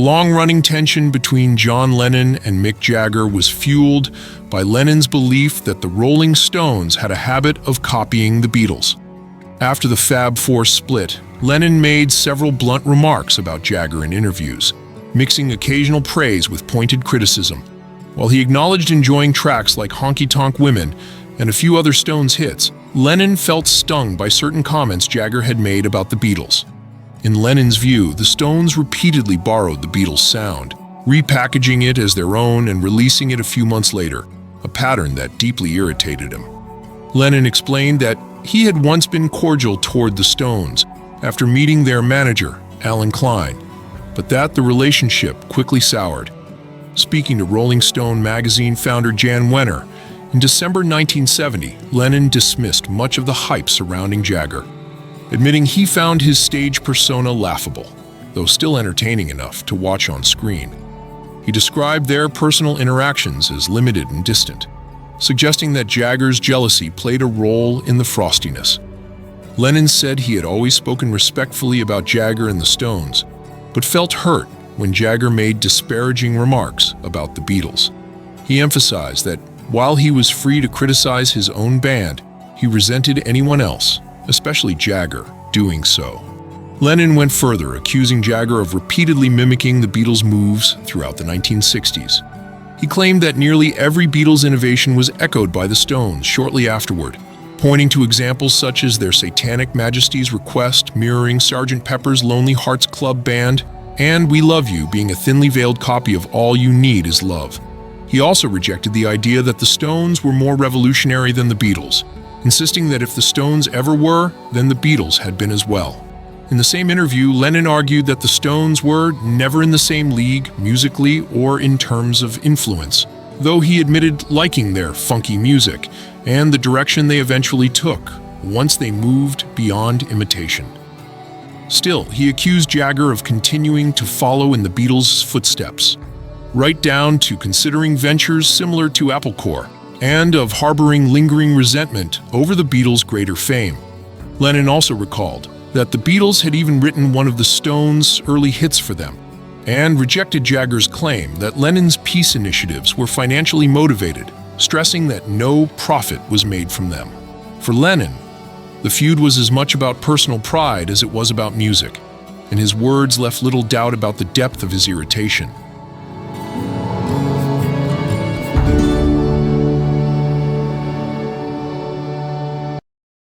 long-running tension between John Lennon and Mick Jagger was fueled by Lennon's belief that the Rolling Stones had a habit of copying the Beatles. After the Fab Four split, Lennon made several blunt remarks about Jagger in interviews, mixing occasional praise with pointed criticism. While he acknowledged enjoying tracks like Honky Tonk Women and a few other Stones hits, Lennon felt stung by certain comments Jagger had made about the Beatles. In Lennon's view, the Stones repeatedly borrowed the Beatles' sound, repackaging it as their own and releasing it a few months later, a pattern that deeply irritated him. Lennon explained that he had once been cordial toward the Stones after meeting their manager, Alan Klein, but that the relationship quickly soured. Speaking to Rolling Stone magazine founder Jan Wenner, in December 1970, Lennon dismissed much of the hype surrounding Jagger, admitting he found his stage persona laughable, though still entertaining enough to watch on screen. He described their personal interactions as limited and distant, suggesting that Jagger's jealousy played a role in the frostiness. Lennon said he had always spoken respectfully about Jagger and the Stones, but felt hurt when Jagger made disparaging remarks about the Beatles. He emphasized that while he was free to criticize his own band, he resented anyone else, especially Jagger, doing so. Lennon went further, accusing Jagger of repeatedly mimicking the Beatles' moves throughout the 1960s. He claimed that nearly every Beatles innovation was echoed by the Stones shortly afterward, pointing to examples such as their Satanic Majesty's Request mirroring Sgt. Pepper's Lonely Hearts Club Band, and We Love You being a thinly veiled copy of All You Need Is Love. He also rejected the idea that the Stones were more revolutionary than the Beatles, insisting that if the Stones ever were, then the Beatles had been as well. In the same interview, Lennon argued that the Stones were never in the same league, musically or in terms of influence, though he admitted liking their funky music and the direction they eventually took once they moved beyond imitation. Still, he accused Jagger of continuing to follow in the Beatles' footsteps, right down to considering ventures similar to Applecore, and of harboring lingering resentment over the Beatles' greater fame. Lennon also recalled that the Beatles had even written one of the Stones' early hits for them, and rejected Jagger's claim that Lennon's peace initiatives were financially motivated, stressing that no profit was made from them. For Lennon, the feud was as much about personal pride as it was about music, and his words left little doubt about the depth of his irritation.